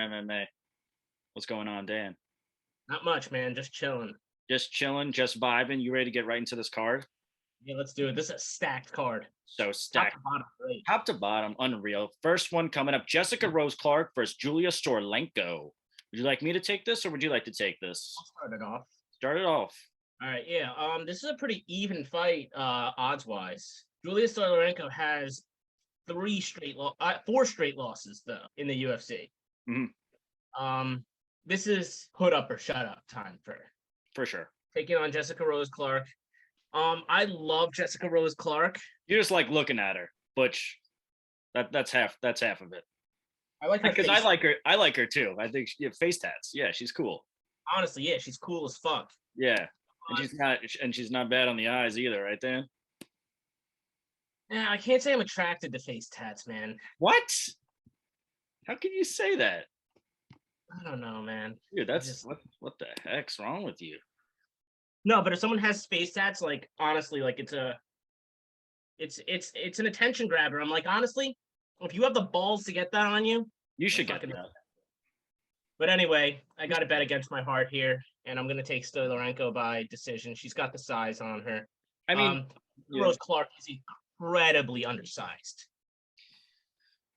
MMA. What's going on, Dan? Not much, man. Just chilling. Just chilling, just vibing. You ready to get right into this card? Yeah, let's do it. This is a stacked card. So stacked. Top to bottom, great. Top to bottom, unreal. First one coming up, Jessica Rose Clark versus Julia Storlenko. Would you like me to take this or would you like to take this? I'll start it off. Start it off. All right, yeah. This is a pretty even fight, odds-wise. Julia Storlenko has 4 straight losses though in the UFC. Mm-hmm. This is put up or shut up time for sure. Taking on Jessica Rose Clark. I love Jessica Rose Clark. You just like looking at her, Butch. That's half of it. I like her because I like her. I like her too. I think face tats. Yeah, she's cool. Honestly, yeah, she's cool as fuck. Yeah, and she's not bad on the eyes either, right, Dan? Yeah, I can't say I'm attracted to face tats, man. What? How can you say that? I don't know, man. Dude, that's what the heck's wrong with you? No, but if someone has face tats, like honestly, like it's an attention grabber. I'm like, honestly, if you have the balls to get that on you, you should get that. But anyway, I got to bet against my heart here, and I'm gonna take Storlenko by decision. She's got the size on her. I mean, Rose Clark is incredibly undersized.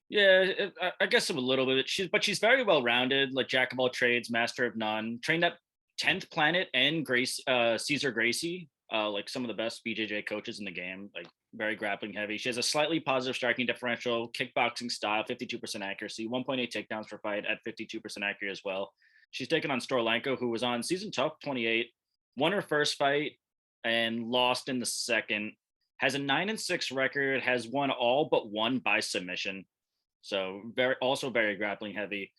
Yeah, I guess a little bit. She's very well rounded, like jack of all trades, master of none. Trained at 10th Planet and Cesar Gracie, like some of the best BJJ coaches in the game. Like very grappling heavy. She has a slightly positive striking differential, kickboxing style, 52% accuracy, 1.8 takedowns per fight at 52% accuracy as well. She's taken on Storlenko, who was on Season Tough 28, won her first fight and lost in the second. Has a 9-6 record. Has won all but one by submission. So very grappling heavy.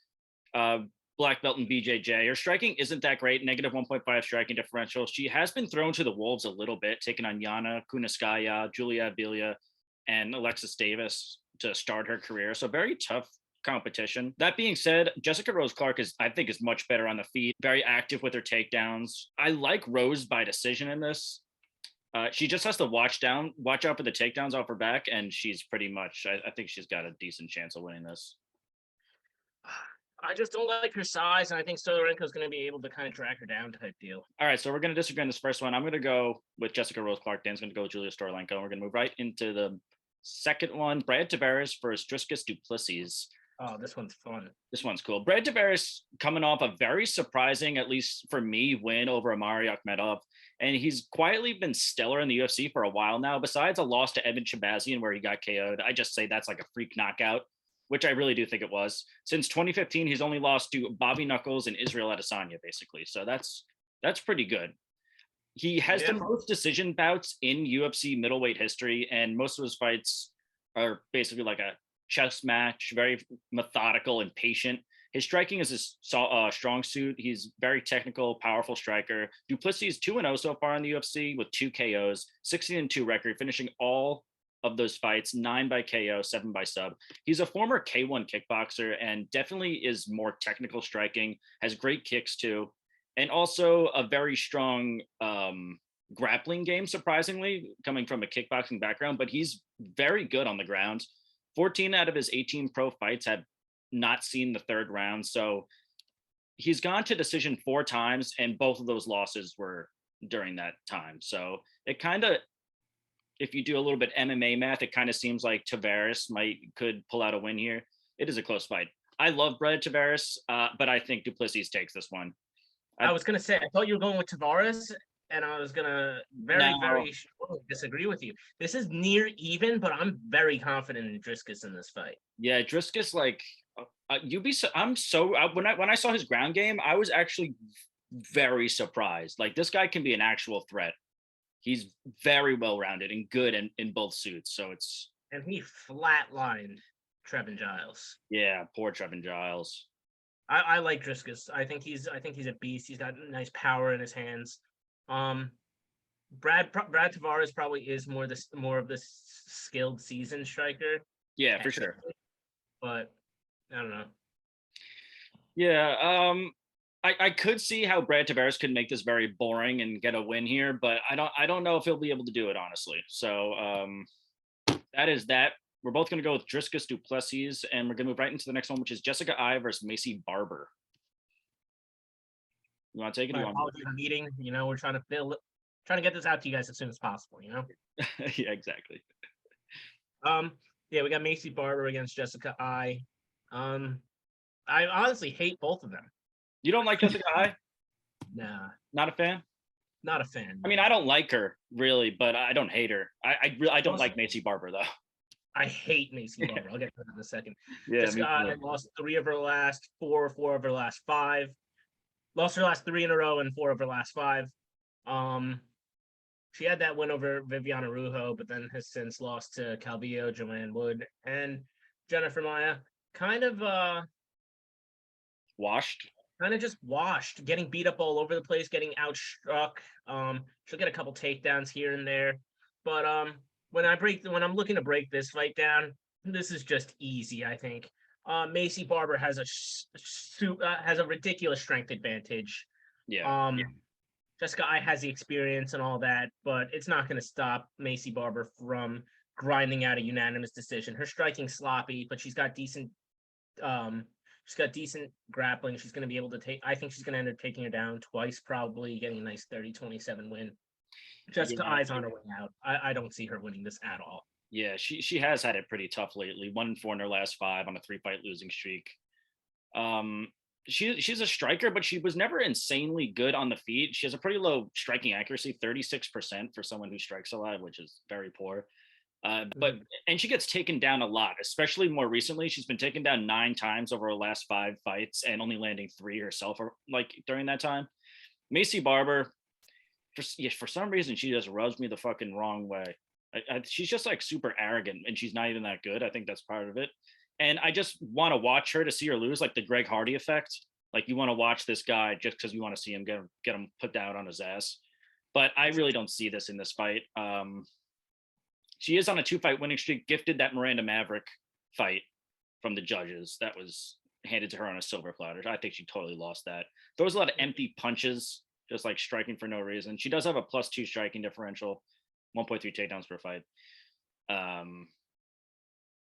Black belt in BJJ. Her striking isn't that great. Negative 1.5 striking differential. She has been thrown to the wolves a little bit, taking on Yana Kunitskaya, Julia Avila, and Alexis Davis to start her career. So very tough competition. That being said, Jessica Rose Clark I think is much better on the feet. Very active with her takedowns. I like Rose by decision in this. She just has to watch out for the takedowns off her back, and she's pretty much, I think she's got a decent chance of winning this. I just don't like her size, and I think Storlenko is going to be able to kind of drag her down type deal. All right, so we're going to disagree on this first one. I'm going to go with Jessica Rose Clark. Dan's going to go with Julia Storlenko. We're going to move right into the second one. Brad Tavares versus Dricus du Plessis. Oh, this one's fun. This one's cool. Brad Tavares coming off a very surprising, at least for me, win over Omari Akhmedov. And he's quietly been stellar in the UFC for a while now. Besides a loss to Edmund Shabazian where he got KO'd, I just say that's like a freak knockout, which I really do think it was. Since 2015, he's only lost to Bobby Knuckles and Israel Adesanya, basically. So that's pretty good. He has the most decision bouts in UFC middleweight history, and most of his fights are basically like a chess match, very methodical and patient. His striking is his strong suit. He's very technical, powerful striker. Du Plessis is 2-0 so far in the UFC with 2 KOs, 16-2 record, finishing all of those fights, 9 by KO, 7 by sub. He's a former K1 kickboxer and definitely is more technical striking, has great kicks too, and also a very strong grappling game, surprisingly, coming from a kickboxing background, but he's very good on the ground. 14 out of his 18 pro fights have not seen the third round. So he's gone to decision 4 times, and both of those losses were during that time. So it kind of, if you do a little bit MMA math, it kind of seems like Tavares could pull out a win here. It is a close fight. I love Brad Tavares, but I think du Plessis takes this one. I was going to say, I thought you were going with Tavares, and I was going to very strongly disagree with you. This is near even, but I'm very confident in Dricus in this fight. Yeah, Dricus, like, when I saw his ground game, I was actually very surprised. Like, this guy can be an actual threat. He's very well-rounded and good in both suits. And he flatlined Trevin Giles. Yeah, poor Trevin Giles. I like Dricus. I think he's a beast. He's got nice power in his hands. Brad Tavares probably is more of the skilled seasoned striker. Yeah, for sure. But I don't know. Yeah, I could see how Brad Tavares could make this very boring and get a win here, but I don't know if he'll be able to do it, honestly. So that is that. we're both going to go with Driscus Duplessis, and we're going to move right into the next one, which is Jessica Eye versus Macy Barber. You want to take it? My apologies for meeting. We're trying to get this out to you guys as soon as possible. Yeah, exactly. Yeah, we got Macy Barber against Jessica Eye. I honestly hate both of them. You don't like Jessica Eye? Nah. Not a fan? Not a fan. I mean, I don't like her really, but I don't hate her. I don't like Macy Barber though. I hate Macy Barber. I'll get to that in a second. Yeah, Jessica Eye lost 3 of her last 4 of her last 5. Lost her last 3 in a row and 4 of her last 5. She had that win over Viviana Rujo, but then has since lost to Calvillo, Joanne Wood, and Jennifer Maia. Kind of just washed, getting beat up all over the place, getting outstruck. She'll get a couple takedowns here and there, but when I'm looking to break this fight down, this is just easy. I think Macy Barber has a ridiculous strength advantage. Yeah. Jessica Eye has the experience and all that, but it's not going to stop Macy Barber from grinding out a unanimous decision. Her striking's sloppy, but she's got decent grappling. She's going to be able to I think she's going to end up taking her down twice, probably getting a nice 30-27 win. Jessica Eye's on her way out. I don't see her winning this at all. Yeah, she has had it pretty tough lately. 1-4 in her last 5 on a 3-fight losing streak. She's a striker, but she was never insanely good on the feet. She has a pretty low striking accuracy, 36% for someone who strikes a lot, which is very poor. And she gets taken down a lot, especially more recently. She's been taken down 9 times over her last 5 fights and only landing 3 herself, during that time. Macy Barber, for some reason, she just rubs me the fucking wrong way. She's just like super arrogant, and she's not even that good. I think that's part of it. And I just want to watch her to see her lose, like the Greg Hardy effect. Like you want to watch this guy just because you want to see him get him put down on his ass. But I really don't see this in this fight. She is on a 2-fight winning streak, gifted that Miranda Maverick fight from the judges. That was handed to her on a silver platter. I think she totally lost that. Throws a lot of empty punches, just like striking for no reason. She does have a +2 striking differential, 1.3 takedowns per fight.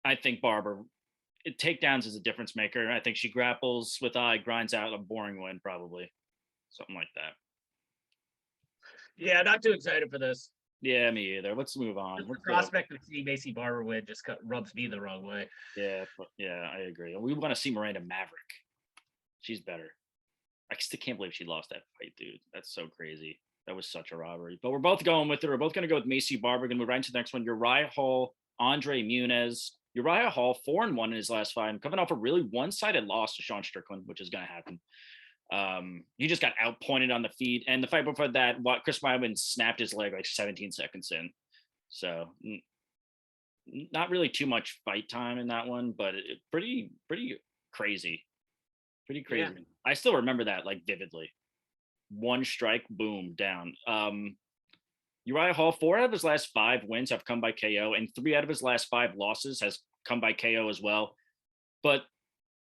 I think Barber, takedowns is a difference maker. I think she grapples with Eye, grinds out a boring win, probably. Something like that. Yeah, not too excited for this. Yeah, me either. Let's move on. The prospect of seeing Macy Barber win just rubs me the wrong way. Yeah, I agree. We want to see Miranda Maverick. She's better. I still can't believe she lost that fight, dude. That's so crazy. That was such a robbery. But we're both going with it. We're both going to go with Macy Barber. We're going to move right into the next one. Uriah Hall, Andre Munhoz. Uriah Hall, 4-1 in his last fight, coming off a really one-sided loss to Sean Strickland, which is going to happen. He just got outpointed on the feet, and the fight before that, Chris Weidman snapped his leg like 17 seconds in. So not really too much fight time in that one, but pretty crazy. Pretty crazy. Yeah. I still remember that like vividly. 1 strike, boom, down. Uriah Hall, 4 out of his last 5 wins have come by KO, and 3 out of his last 5 losses has come by KO as well. But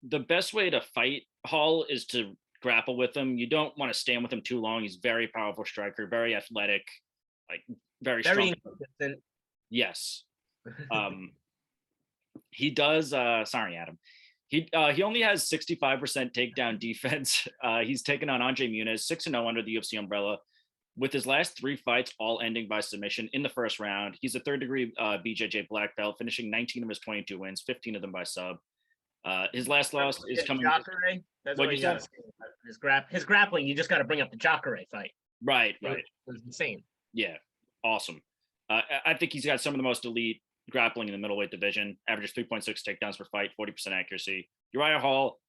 the best way to fight Hall is to grapple with him. You don't want to stand with him too long. He's very powerful striker, very athletic, like very strong. Inconsistent. Yes. He does. Sorry, Adam. He only has 65% takedown defense. He's taken on Andre Munhoz, 6-0 under the UFC umbrella, with his last 3 fights all ending by submission in the first round. He's a 3rd-degree BJJ black belt, finishing 19 of his 22 wins, 15 of them by sub. His last loss is coming. Jacare? That's what you got. His grappling. You just got to bring up the Jacare fight. Right. It was insane. Yeah, awesome. I think he's got some of the most elite grappling in the middleweight division. Averages 3.6 takedowns per fight, 40% accuracy. Uriah Hall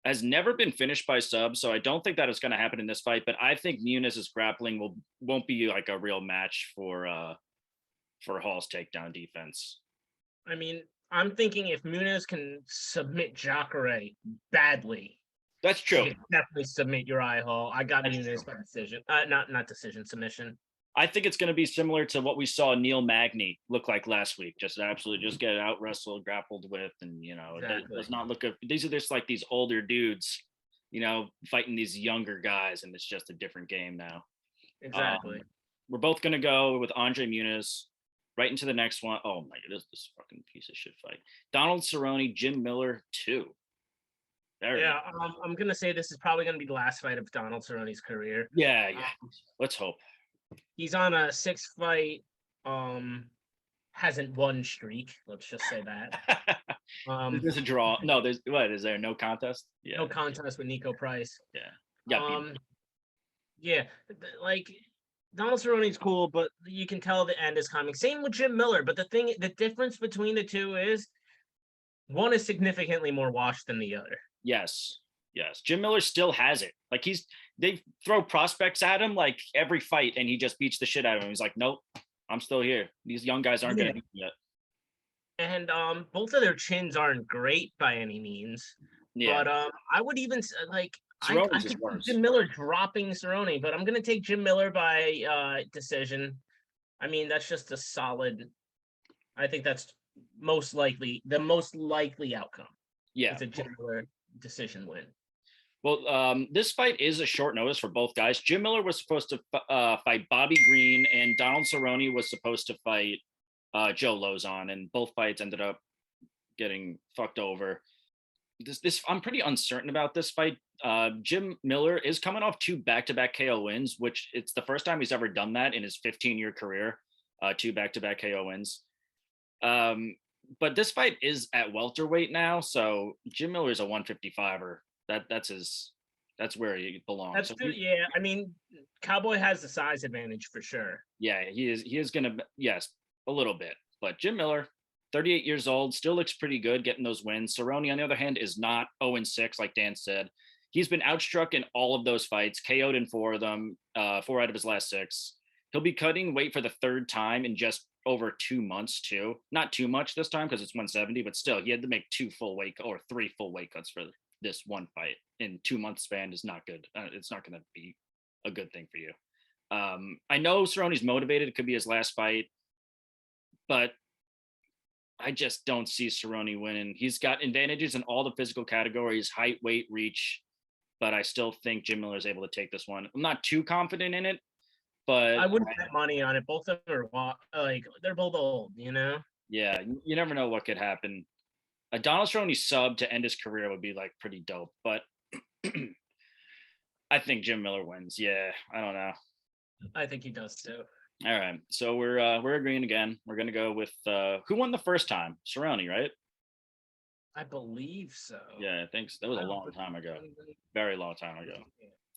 has never been finished by sub, so I don't think that is going to happen in this fight. But I think Munoz's grappling won't be like a real match for Hall's takedown defense. I mean, I'm thinking if Munoz can submit Jacare badly, that's true. He can definitely submit Uriah Hall. I got Munoz by decision, not decision, submission. I think it's going to be similar to what we saw Neil Magny look like last week. Just absolutely just get out wrestled, grappled with, and exactly. It does not look good. These are just like these older dudes, fighting these younger guys, and it's just a different game now. Exactly. We're both going to go with Andre Munhoz. right into the next one. Oh my god, this fucking piece of shit fight. Donald Cerrone, Jim Miller 2. Yeah, I'm gonna say this is probably gonna be the last fight of Donald Cerrone's career. Yeah. Let's hope. He's on a 6-fight, hasn't won streak. Let's just say that. There's a draw. No, there's what? Is there no contest? Yeah. No contest with Nico Price. Yeah. Yeah, like Donald Cerrone's cool, but you can tell the end is coming. Same with Jim Miller, but the difference between the two is one is significantly more washed than the other. Yes. Jim Miller still has it. Like they throw prospects at him like every fight, and he just beats the shit out of him. He's like, nope, I'm still here. These young guys aren't gonna beat me yet. And both of their chins aren't great by any means. Yeah. But I would even like I could see Jim Miller dropping Cerrone, but I'm gonna take Jim Miller by decision. I mean, that's just a solid. I think that's the most likely outcome. Yeah, it's a Jim Miller decision win. Well, this fight is a short notice for both guys. Jim Miller was supposed to fight Bobby Green, and Donald Cerrone was supposed to fight Joe Lozon, and both fights ended up getting fucked over. This I'm pretty uncertain about this fight. Jim Miller is coming off 2 back-to-back KO wins, which it's the first time he's ever done that in his 15-year career. 2 back-to-back KO wins. But this fight is at welterweight now, so Jim Miller is a 155er. That's where he belongs. That's true. Yeah, I mean, Cowboy has the size advantage for sure. Yeah, he is gonna, yes, a little bit. But Jim Miller, 38 years old, still looks pretty good getting those wins. Cerrone, on the other hand, is not 0-6 like Dan said. He's been outstruck in all of those fights, KO'd in 4 of them, 4 out of his last 6. He'll be cutting weight for the 3rd time in just over 2 months too. Not too much this time because it's 170, but still, he had to make 3 full weight cuts for this one fight in 2 month span is not good. It's not going to be a good thing for you. I know Cerrone's motivated. It could be his last fight, but I just don't see Cerrone winning. He's got advantages in all the physical categories, height, weight, reach, but I still think Jim Miller is able to take this one. I'm not too confident in it, but I wouldn't bet money on it. Both of them are like they're both old, you know? Yeah, you never know what could happen. A Donald Cerrone sub to end his career would be like pretty dope, but I think Jim Miller wins. Yeah, I don't know. I think he does too. All right, so we're agreeing again. We're gonna go with who won the first time? Cerrone, right? I believe so. Yeah, I think so. That was a long time ago. Very long time ago.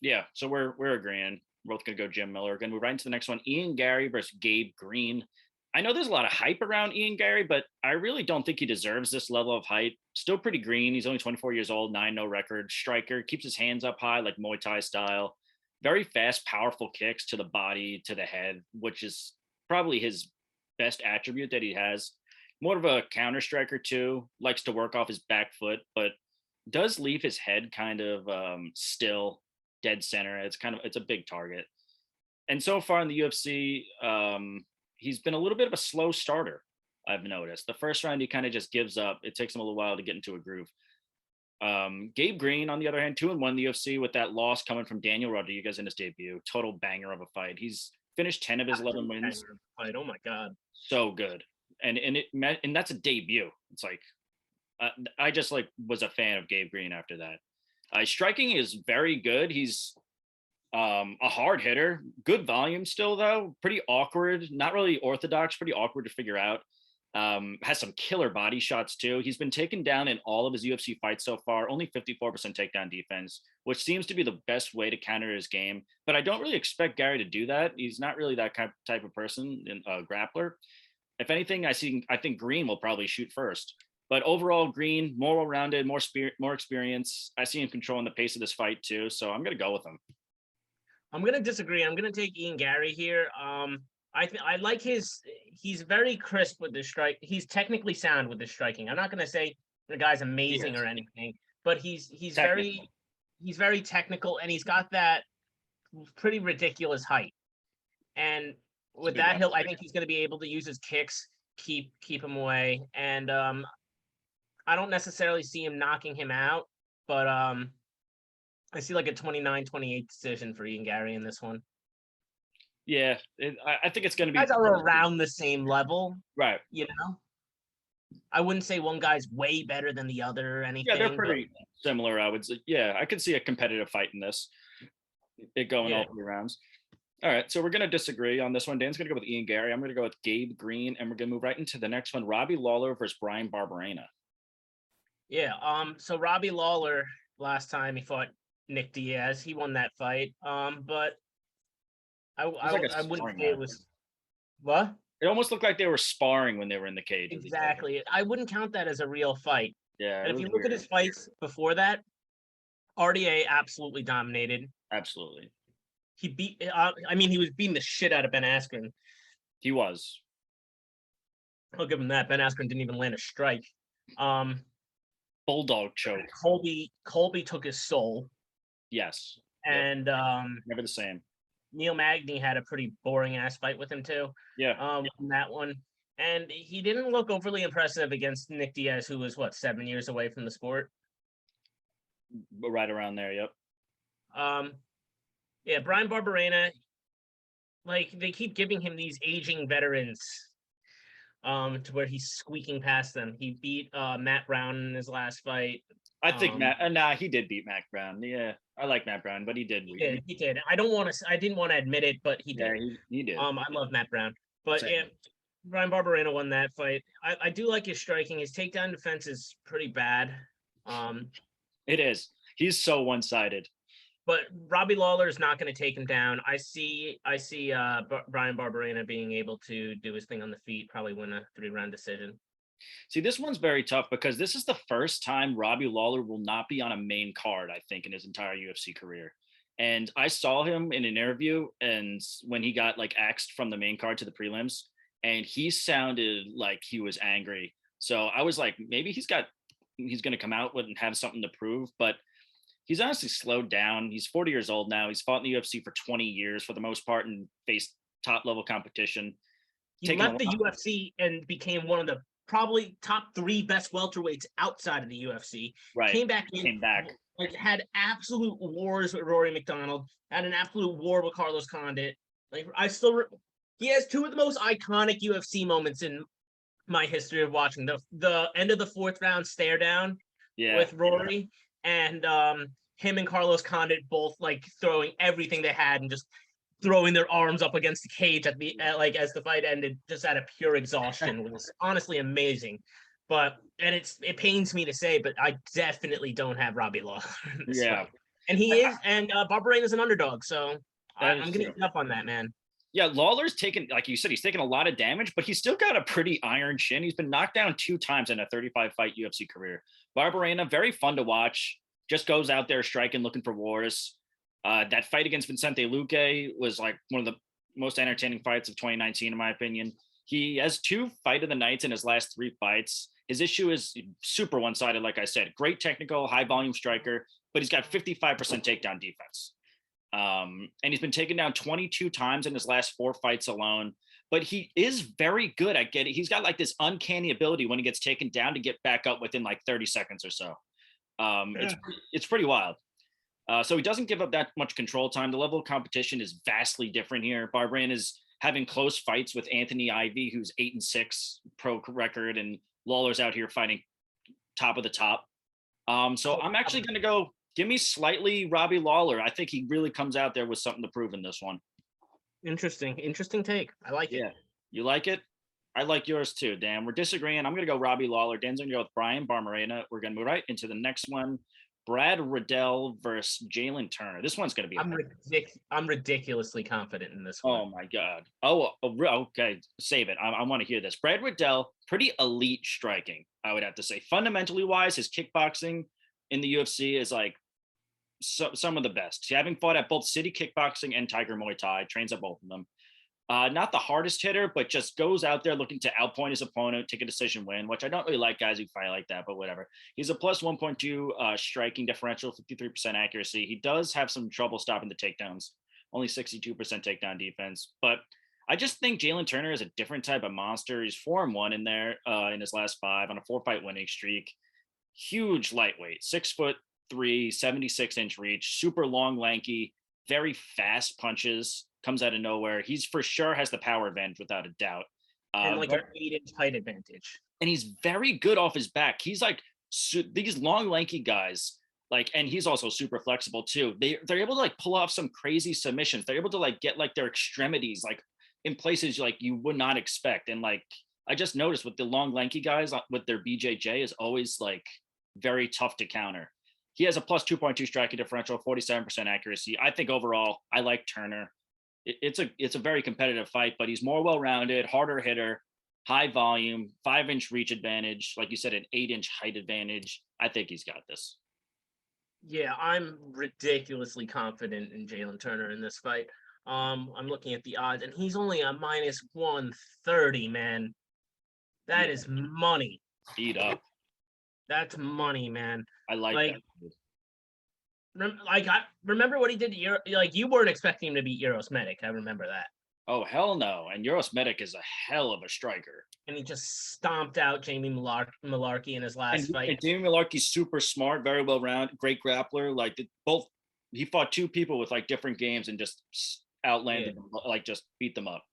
Yeah, so we're agreeing. We're both gonna go Jim Miller. We're gonna move right into the next one. Iangary versus Gabe Green. I know there's a lot of hype around Iangary, but I really don't think he deserves this level of hype. Still pretty green. He's only 24 years old, 9-0 record. Striker, keeps his hands up high like Muay Thai style. Very fast, powerful kicks to the body, to the head, which is probably his best attribute that he has. More of a counter striker too. Likes to work off his back foot, but does leave his head kind of still, dead center. It's a big target. And so far in the UFC, he's been a little bit of a slow starter, I've noticed. The first round, he kind of just gives up. It takes him a little while to get into a groove. Gabe Green, on the other hand, 2-1 in the UFC with that loss coming from Daniel Rodriguez in his debut. Total banger of a fight. He's finished 10 of his 11 wins. Oh my God. So good. And that's a debut. It's like, I just was a fan of Gabe Green after that. Striking is very good. He's a hard hitter, good volume still though, pretty awkward, not really orthodox, pretty awkward to figure out. Has some killer body shots too. He's been taken down in all of his UFC fights so far, only 54% takedown defense, which seems to be the best way to counter his game. But I don't really expect Gary to do that. He's not really that type of person, grappler. If anything, I think Green will probably shoot first. But overall, Green, more well-rounded, more experience. I see him controlling the pace of this fight too, so I'm going to go with him. I'm going to disagree. I'm going to take Iangary here. I like he's very crisp with the strike. He's technically sound with the striking. I'm not going to say the guy's amazing or anything, but he's very technical, and he's got that pretty ridiculous height. And with that, I think he's going to be able to use his kicks, keep him away. And I don't necessarily see him knocking him out, but I see like a 29-28 decision for Iangary in this one. Yeah, I think it's going to be Guys are around the same level, right. you know. I wouldn't say one guy's way better than the other or Yeah, they're anything, but pretty similar. I would say. Yeah, I could see a competitive fight in this. It going yeah, all 3 rounds. All right, so we're gonna disagree on this one. Dan's gonna go with Iangary. I'm gonna go with Gabe Green, and we're gonna move right into the next one: Robbie Lawler versus Brian Barberena. yeah. So Robbie Lawler last time he fought Nick Diaz, he won that fight. But It was like a I wouldn't sparring say it match. was what It almost looked like they were sparring when they were in the cage. exactly. I wouldn't count that as a real fight. Yeah, And it if was you look at weird. his fights before that, RDA absolutely dominated. Absolutely, He beat. I mean, he was beating the shit out of Ben Askren. he was. I'll give him that. Ben Askren didn't even land a strike. Um, Bulldog choke. Colby took his soul, Yes. Yep. and Never the same. Neil Magny had a pretty boring ass fight with him too. Yeah. In that one, and he didn't look overly impressive against Nick Diaz, who was what 7 years away from the sport. Right around there. Yep. Yeah, Brian Barberena, like they keep giving him these aging veterans, to where he's squeaking past them. He beat Matt Brown in his last fight. I think Matt. Nah, he did beat Matt Brown. Yeah, I like Matt Brown, but he did. He did. I didn't want to admit it, but he did. Yeah, he did. I love Matt Brown, but Same. yeah, Brian Barberena won that fight. I do like his striking. His takedown defense is pretty bad. It is. He's so one-sided. But Robbie Lawler is not going to take him down. I see Brian Barberena being able to do his thing on the feet, probably win a 3-round decision. See, this one's very tough because this is the first time Robbie Lawler will not be on a main card, I think, in his entire UFC career. And I saw him in an interview, and when he got like axed from the main card to the prelims, and he sounded like he was angry. So I was like, maybe he's going to come out with and have something to prove, but he's honestly slowed down. He's 40 years old now. He's fought in the UFC for 20 years for the most part and faced top level competition. He left the UFC and became one of the probably top 3 best welterweights outside of the UFC. Right. Came back, like had absolute wars with Rory McDonald, had an absolute war with Carlos Condit. Like he has 2 of the most iconic UFC moments in my history of watching. The end of the 4th round stare down with Rory, and him and Carlos Condit both like throwing everything they had and just throwing their arms up against the cage as the fight ended, just out of pure exhaustion. It was honestly amazing. But it pains me to say, but I definitely don't have Robbie Lawler in this fight. And he is, and Barberena is an underdog, so I'm gonna get up on that, man. Yeah, Lawler's taken, like you said, he's taken a lot of damage, but he's still got a pretty iron chin. He's been knocked down 2 times in a 35-fight UFC career. Barberena, very fun to watch. Just goes out there striking, looking for wars. That fight against Vicente Luque was like one of the most entertaining fights of 2019, in my opinion. He has 2 fight of the nights in his last 3 fights. His issue is super one-sided, like I said. Great technical, high-volume striker, but he's got 55% takedown defense. And he's been taken down 22 times in his last 4 fights alone. But he is very good at getting. He's got like this uncanny ability when he gets taken down to get back up within like 30 seconds or so. It's pretty wild. So he doesn't give up that much control time. The level of competition is vastly different here. Barberena is having close fights with Anthony Ivy, who's 8-6 pro record, and Lawler's out here fighting top of the top. So I'm actually going to go. Give me slightly Robbie Lawler. I think he really comes out there with something to prove in this one. Interesting take. I like it. Yeah, you like it? I like yours too, Dan. We're disagreeing. I'm going to go Robbie Lawler. Dan's going to go with Brian Barberena. We're going to move right into the next one. Brad Riddell versus Jalen Turner. This one's going to be. I'm ridiculously confident in this one. Oh my god. Oh, okay. Save it. I want to hear this. Brad Riddell, pretty elite striking, I would have to say. Fundamentally wise, his kickboxing in the UFC is like some of the best. Having fought at both City Kickboxing and Tiger Muay Thai, trains at both of them. Not the hardest hitter, but just goes out there looking to outpoint his opponent, take a decision win, which I don't really like guys who fight like that, but whatever. He's a plus 1.2 striking differential, 53% accuracy. He does have some trouble stopping the takedowns, only 62% takedown defense. But I just think Jalen Turner is a different type of monster. He's 4-1 in there in his last 5 on a 4-fight winning streak. Huge lightweight, 6'3", 76-inch reach, super long, lanky, very fast punches, comes out of nowhere. He's for sure has the power advantage without a doubt. And like an 8-inch height advantage. And he's very good off his back. He's like these long, lanky guys, like, and he's also super flexible too. They're able to like pull off some crazy submissions. They're able to like get like their extremities like in places like you would not expect. And like I just noticed with the long, lanky guys with their BJJ is always like very tough to counter. He has a plus 2.2 striking differential, 47% accuracy. I think overall, I like Turner. It's a very competitive fight, but he's more well-rounded, harder hitter, high volume, 5-inch reach advantage. Like you said, an 8-inch height advantage. I think he's got this. Yeah, I'm ridiculously confident in Jalen Turner in this fight. I'm looking at the odds, and he's only a minus 130, man. That is money. Speed up. That's money, man. I like that. I remember what he did to like you weren't expecting him to beat Euros Medic. I remember that. Oh, hell no. And Euros Medic is a hell of a striker. And he just stomped out Jamie Malarkey in his last fight. And Jamie Malarkey's super smart, very well rounded, great grappler. Like he fought two people with like different games and just outlanded them, like just beat them up.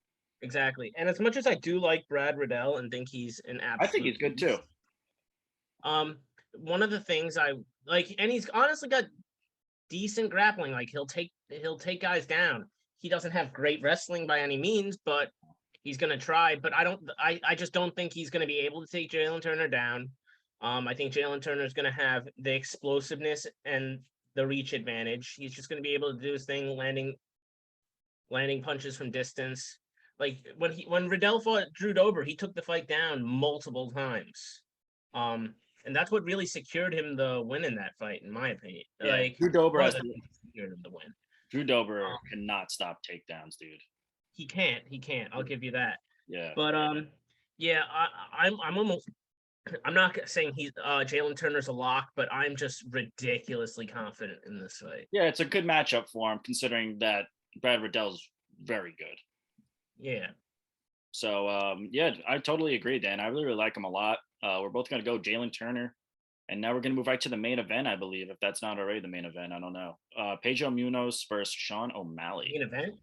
Exactly. And as much as I do like Brad Riddell and think he's an absolute, I think he's good too. One of the things I like, and he's honestly got decent grappling. Like he'll take guys down. He doesn't have great wrestling by any means, but he's gonna try. But I just don't think he's gonna be able to take Jalen Turner down. I think Jalen Turner is gonna have the explosiveness and the reach advantage. He's just gonna be able to do his thing, landing punches from distance. Like when Riddell fought Drew Dober, he took the fight down multiple times. And that's what really secured him the win in that fight, in my opinion. Yeah, like Drew Dober secured him the win. Drew Dober cannot stop takedowns, dude. He can't. I'll give you that. Yeah. But yeah, I'm not saying he's Jalen Turner's a lock, but I'm just ridiculously confident in this fight. Yeah, it's a good matchup for him, considering that Brad Riddell's very good. Yeah. So yeah, I totally agree, Dan. I really like him a lot. We're both gonna go Jalen Turner. And now we're going to move right to the main event, I believe, if that's not already the main event. I don't know. Pedro Munoz versus Sean O'Malley. Main event?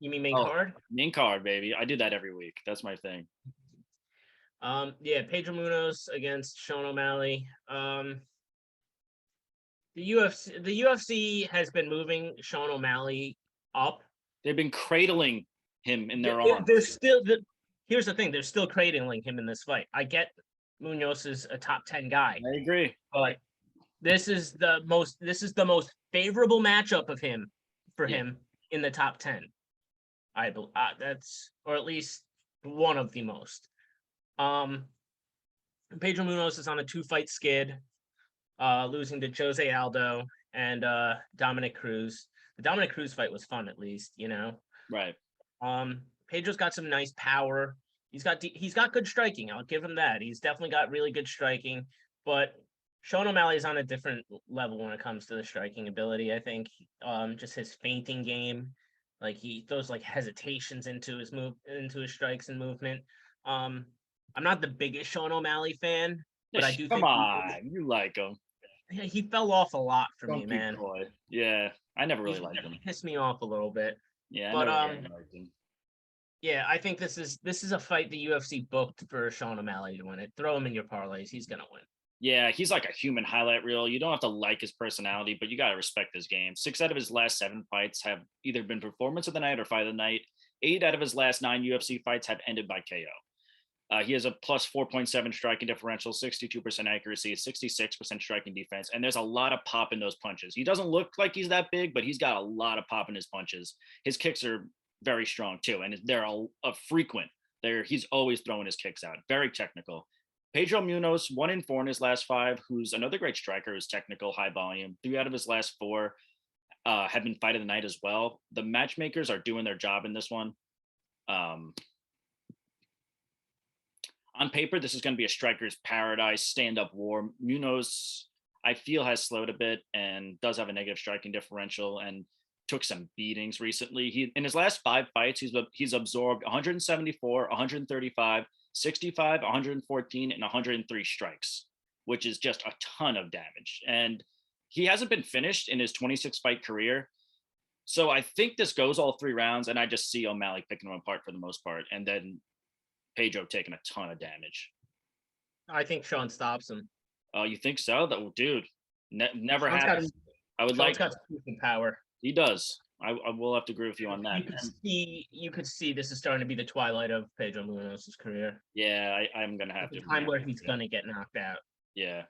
You mean main card? Main card, baby. I do that every week. That's my thing. Yeah, Pedro Munoz against Sean O'Malley. The UFC has been moving Sean O'Malley up. They've been cradling him in their arms. Here's the thing. They're still cradling him in this fight. I get Munoz is a top 10 guy. I agree. But this is the most favorable matchup of him him in the top 10. I believe that's, or at least one of the most. Pedro Munoz is on a 2-fight skid, losing to Jose Aldo and Dominic Cruz. The Dominic Cruz fight was fun, at least, you know. Right. Pedro's got some nice power. He's got good striking. I'll give him that. He's definitely got really good striking, but Sean O'Malley is on a different level when it comes to the striking ability. I think just his feinting game, like he throws like hesitations into his strikes and movement. I'm not the biggest Sean O'Malley fan, but I do. Come on, you like him. He fell off a lot for me, man. Boy. Yeah, I never really liked him. He pissed me off a little bit. Yeah, but liked him. Yeah, I think this is a fight the UFC booked for Sean O'Malley to win it. Throw him in your parlays. He's going to win. Yeah, he's like a human highlight reel. You don't have to like his personality, but you got to respect his game. 6 out of his last 7 fights have either been performance of the night or fight of the night. 8 out of his last 9 UFC fights have ended by KO. He has a plus 4.7 striking differential, 62% accuracy, 66% striking defense, and there's a lot of pop in those punches. He doesn't look like he's that big, but he's got a lot of pop in his punches. His kicks are very strong too, and they're a frequent. He's always throwing his kicks out. Very technical. Pedro Munoz, 1-4 in his last 5, who's another great striker, who's technical, high volume. 3 out of his last 4 have been fight of the night as well. The matchmakers are doing their job in this one. On paper, this is going to be a striker's paradise, stand-up war. Munoz, I feel, has slowed a bit and does have a negative striking differential and took some beatings recently. He in his last 5 fights, he's absorbed 174, 135, 65, 114, and 103 strikes, which is just a ton of damage. And he hasn't been finished in his 26 fight career. So I think this goes all 3 rounds, and I just see O'Malley picking him apart for the most part, and then Pedro taking a ton of damage. I think Sean stops him. Oh, you think so? That dude, never Sean's happens. I would Sean's like. got some power. He does. I will have to agree with you on that. You could see this is starting to be the twilight of Pedro Munoz's career. Yeah, I'm gonna have to. The time where he's gonna get knocked out. Yeah.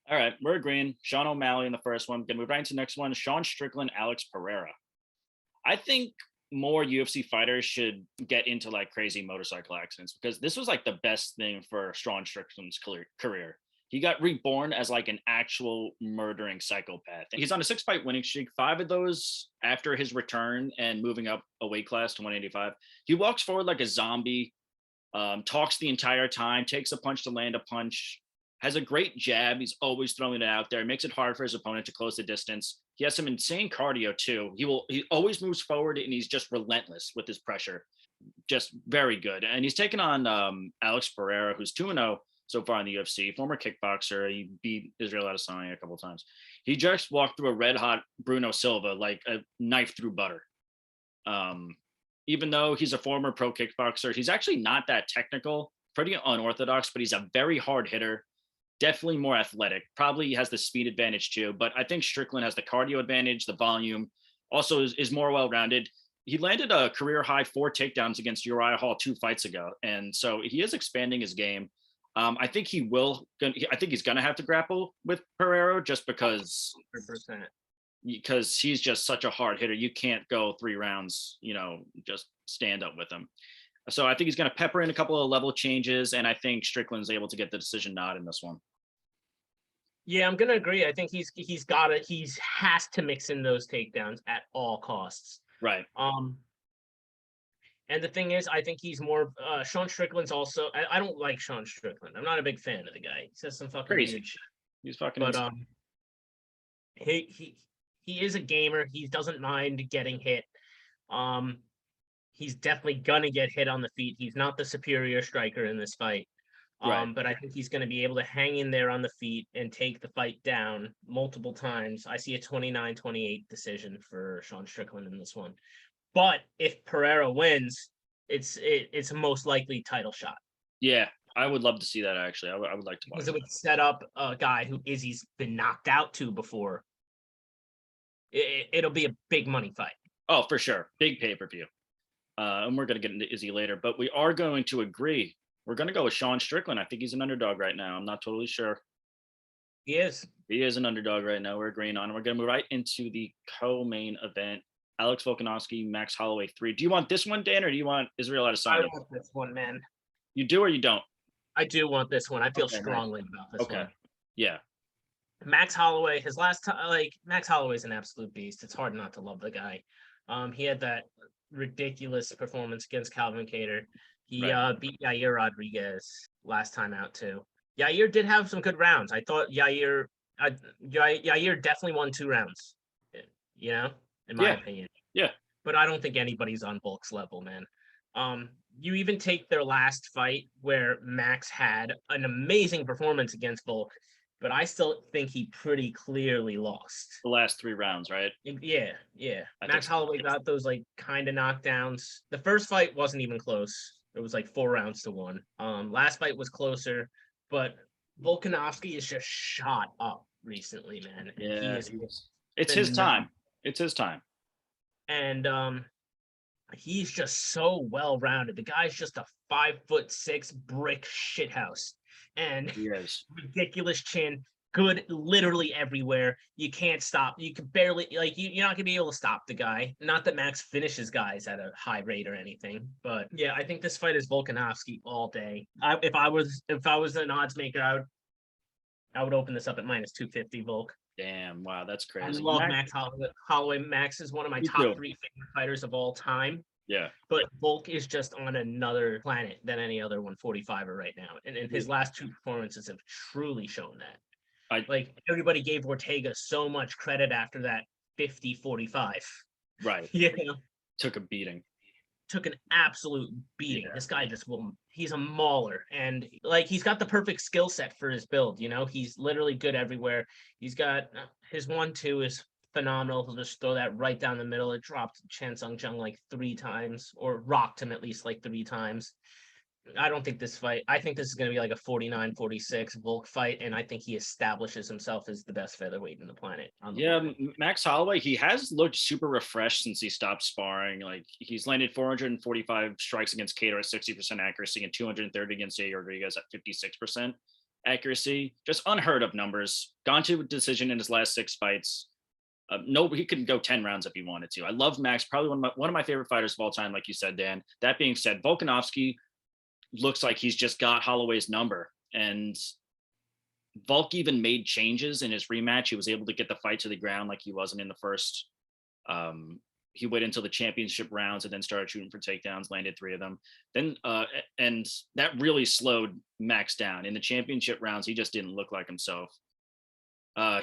All right, we're agreeing. Sean O'Malley in the first one. Gonna move right into the next one. Sean Strickland, Alex Pereira. I think more UFC fighters should get into like crazy motorcycle accidents, because this was like the best thing for Sean Strickland's career. He got reborn as like an actual murdering psychopath. He's on a 6-fight winning streak, 5 of those after his return and moving up a weight class to 185. He walks forward like a zombie, talks the entire time, takes a punch to land a punch, has a great jab. He's always throwing it out there. It makes it hard for his opponent to close the distance. He has some insane cardio too. He always moves forward, and he's just relentless with his pressure. Just very good. And he's taken on Alex Pereira, who's 2-0 so far in the UFC, former kickboxer. He beat Israel Adesanya a couple of times. He just walked through a red hot Bruno Silva like a knife through butter. Even though he's a former pro kickboxer, he's actually not that technical, pretty unorthodox, but he's a very hard hitter. Definitely more athletic. Probably has the speed advantage too, but I think Strickland has the cardio advantage, the volume, also is more well-rounded. He landed a career high 4 takedowns against Uriah Hall 2 fights ago, and so he is expanding his game. I think he's going to have to grapple with Pereira just because 100%. Because he's just such a hard hitter. You can't go 3 rounds, just stand up with him. So I think he's going to pepper in a couple of level changes, and I think Strickland's able to get the decision nod in this one. Yeah, I'm gonna agree. I think he has to mix in those takedowns at all costs. Right. And the thing is, I think he's more. Sean Strickland's also. I don't like Sean Strickland. I'm not a big fan of the guy. He says some fucking crazy weird shit. He's fucking. But he is a gamer. He doesn't mind getting hit. He's definitely gonna get hit on the feet. He's not the superior striker in this fight. Right. But I think he's going to be able to hang in there on the feet and take the fight down multiple times. I see a 29-28 decision for Sean Strickland in this one. But if Pereira wins, it's a most likely title shot. Yeah, I would love to see that, actually. I would like to watch because it would set up a guy who Izzy's been knocked out to before. It'll be a big money fight. Oh, for sure. Big pay-per-view. And we're going to get into Izzy later, but we are going to agree. We're going to go with Sean Strickland. I think he's an underdog right now. I'm not totally sure. He is. He is an underdog right now. We're agreeing on it. We're going to move right into the co-main event. Alex Volkanovski, Max Holloway 3. Do you want this one, Dan, or do you want Israel Adesanya? I want this one, man. You do or you don't? I do want this one. I feel strongly about this one. Yeah. Max Holloway, his last time, Max Holloway's an absolute beast. It's hard not to love the guy. He had that ridiculous performance against Calvin Kattar. He beat Yair Rodriguez last time out too. Yair did have some good rounds. I thought Yair definitely won 2 rounds. In my opinion. Yeah. But I don't think anybody's on Volk's level, man. You even take their last fight where Max had an amazing performance against Volk, but I still think he pretty clearly lost. The last 3 rounds, right? Yeah. Max Holloway got those kind of knockdowns. The first fight wasn't even close. It was 4 rounds to 1. Last fight was closer, but Volkanovski is just shot up recently, man. Yeah, it's his time. It's his time. And he's just so well-rounded. The guy's just a 5'6" brick shithouse. And he is. Ridiculous chin, good literally everywhere. You can't stop. You can barely you're not gonna be able to stop the guy. Not that Max finishes guys at a high rate or anything, but yeah, I think this fight is Volkanovski all day. If I was an odds maker, I would open this up at -250 Volk. Damn, wow, that's crazy. I love Max Holloway. Max is one of my top 3 favorite fighters of all time. Yeah. But Volk is just on another planet than any other 145er right now. And his last 2 performances have truly shown that. Everybody gave Ortega so much credit after that 50-45. Right. Took a beating. Took an absolute beating. Yeah. This guy he's a mauler, and he's got the perfect skill set for his build. He's literally good everywhere. He's got his 1-2 is phenomenal. He'll just throw that right down the middle. It dropped Chan Sung Jung like 3 times, or rocked him at least like 3 times. I don't think this fight, I think this is going to be like a 49-46 Volk fight, and I think he establishes himself as the best featherweight in the planet. Yeah, Max Holloway, he has looked super refreshed since he stopped sparring. Like, he's landed 445 strikes against Cater at 60% accuracy and 230 against Jay Rodriguez at 56% accuracy. Just unheard of numbers. Gone to a decision in his last 6 fights. No, he could go 10 rounds if he wanted to. I love Max, probably one of my favorite fighters of all time, like you said, Dan. That being said, Volkanovski looks like he's just got Holloway's number. And Volk even made changes in his rematch. He was able to get the fight to the ground like he wasn't in the first. He waited until the championship rounds and then started shooting for takedowns, landed 3 of them. Then and that really slowed Max down. In the championship rounds, he just didn't look like himself.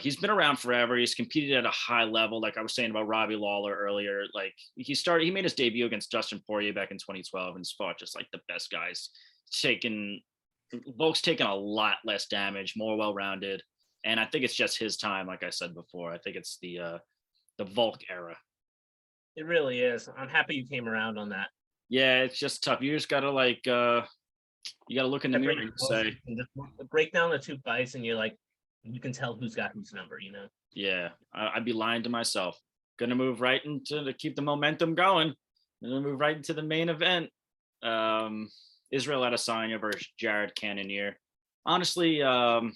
He's been around forever. He's competed at a high level. Like I was saying about Robbie Lawler earlier, like he made his debut against Dustin Poirier back in 2012 and fought just like the best guys. Volk's taken a lot less damage, more well-rounded. And I think it's just his time. Like I said before, I think it's the Volk era. It really is. I'm happy you came around on that. Yeah, it's just tough. You just gotta you gotta look in the mirror and say, break down the 2 fights, and you're like, you can tell who's got whose number, Yeah, I'd be lying to myself. Gonna move right into to keep the momentum going. Gonna move right into the main event. Israel Adesanya versus Jared Cannonier. Honestly, I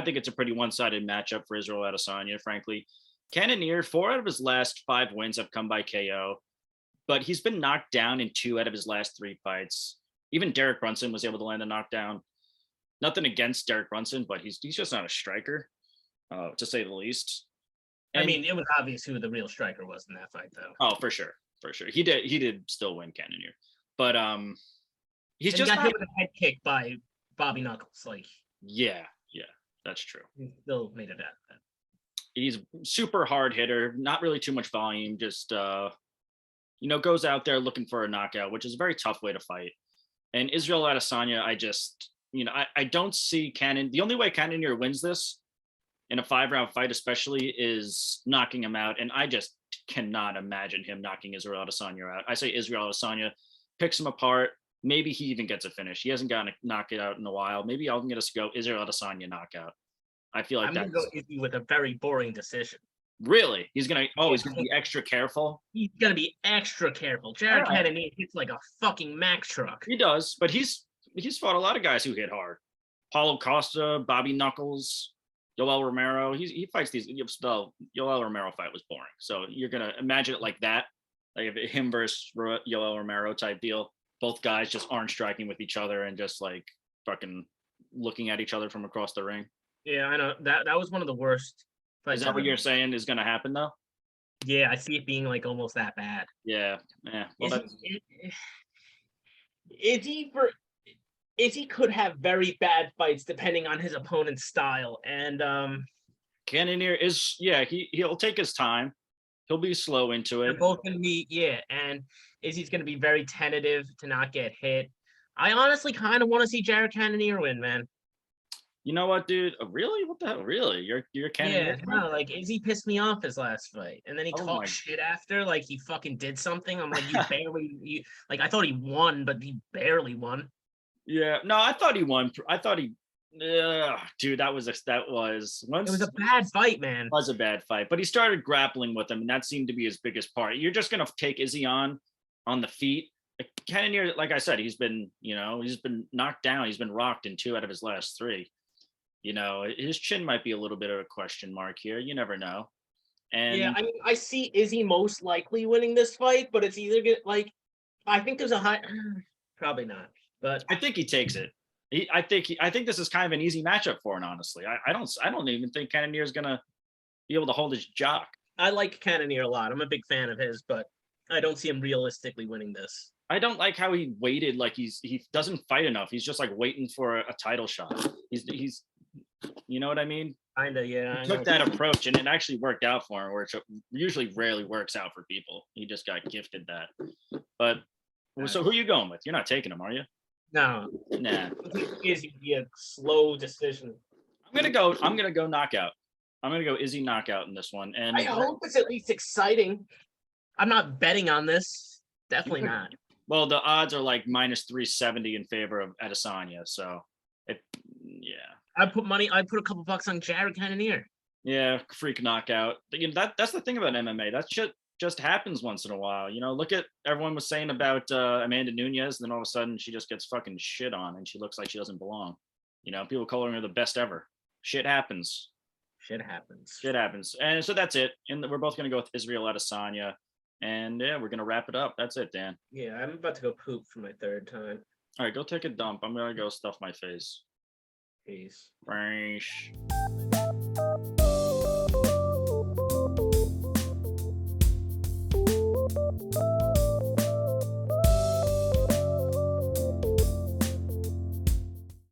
think it's a pretty one-sided matchup for Israel Adesanya, frankly. Cannonier, 4 out of his last 5 wins have come by KO, but he's been knocked down in 2 out of his last 3 fights. Even Derek Brunson was able to land a knockdown. Nothing against Derek Brunson, but he's just not a striker, to say the least. And, I mean, it was obvious who the real striker was in that fight, though. Oh, for sure. He did still win Cannonier, but he's just got hit with a head kick by Bobby Knuckles. Like, yeah, that's true. He still made it out. He's super hard hitter, not really too much volume. Just goes out there looking for a knockout, which is a very tough way to fight. And Israel Adesanya, I don't see The only way Cannonier wins this in a 5-round fight, especially, is knocking him out. And I just cannot imagine him knocking Israel Adesanya out. I say Israel Adesanya picks him apart. Maybe he even gets a finish. He hasn't gotten a knockout in a while. Maybe I'm going to go Israel Adesanya knockout. I feel like I'm going to go Izzy with a very boring decision. Really? He's going to be extra careful? He's going to be extra careful. Jared Cannonier hits like a fucking Mack truck. He does, but he's fought a lot of guys who hit hard. Paulo Costa, Bobby Knuckles, Yoel Romero. He fights these. The Yoel Romero fight was boring. So you're going to imagine it like that, like him versus Yoel Romero type deal. Both guys just aren't striking with each other and just like fucking looking at each other from across the ring. Yeah, I know. That was one of the worst fights. Is that what you're saying is going to happen, though? Yeah, I see it being like almost that bad. Yeah. Well, Izzy could have very bad fights depending on his opponent's style. And Cannonier is, he'll take his time. He'll be slow into it. They're both going to be, and Izzy's going to be very tentative to not get hit. I honestly kind of want to see Jared Cannonier win, man. You know what, dude? Really? What the hell? Really? You're Cannonier? Yeah, no, like Izzy pissed me off his last fight, and then he talked shit after, like he fucking did something. I'm like, I thought he won, but he barely won. Yeah, no, I thought he won. Dude, it was a bad fight, man. It was a bad fight, but he started grappling with him, and that seemed to be his biggest part. You're just gonna take Izzy on the feet. Cannonier, like I said, he's been knocked down. He's been rocked in 2 out of his last 3. His chin might be a little bit of a question mark here. You never know. And yeah, I mean, I see Izzy most likely winning this fight, but it's either I think there's a high, probably not, but I think he takes it. I think this is kind of an easy matchup for him, honestly. I don't even think Cannonier is gonna be able to hold his jock. I like Cannonier a lot. I'm a big fan of his, but I don't see him realistically winning this. I don't like how he waited. Like he doesn't fight enough. He's just like waiting for a title shot. He's you know what I mean? Kinda, yeah. He took that approach and it actually worked out for him, which usually rarely works out for people. He just got gifted that. But so who are you going with? You're not taking him, are you? No. Nah. It is a slow decision. I'm gonna go knockout. I'm gonna go Izzy knockout in this one. And I hope it's at least exciting. I'm not betting on this. Definitely not. Well, the odds are like minus 370 in favor of Adesanya. So, I put a couple bucks on Jared Cannonier. Yeah, freak knockout. That's the thing about MMA. That shit just happens once in a while. Look at everyone was saying about Amanda Nunes, and then all of a sudden she just gets fucking shit on, and she looks like she doesn't belong. People calling her the best ever. Shit happens. Shit happens. And so that's it. And we're both gonna go with Israel Adesanya. And yeah, we're gonna wrap it up. That's it, Dan. Yeah, I'm about to go poop for my third time. All right, go take a dump. I'm gonna go stuff my face. Peace. Fresh.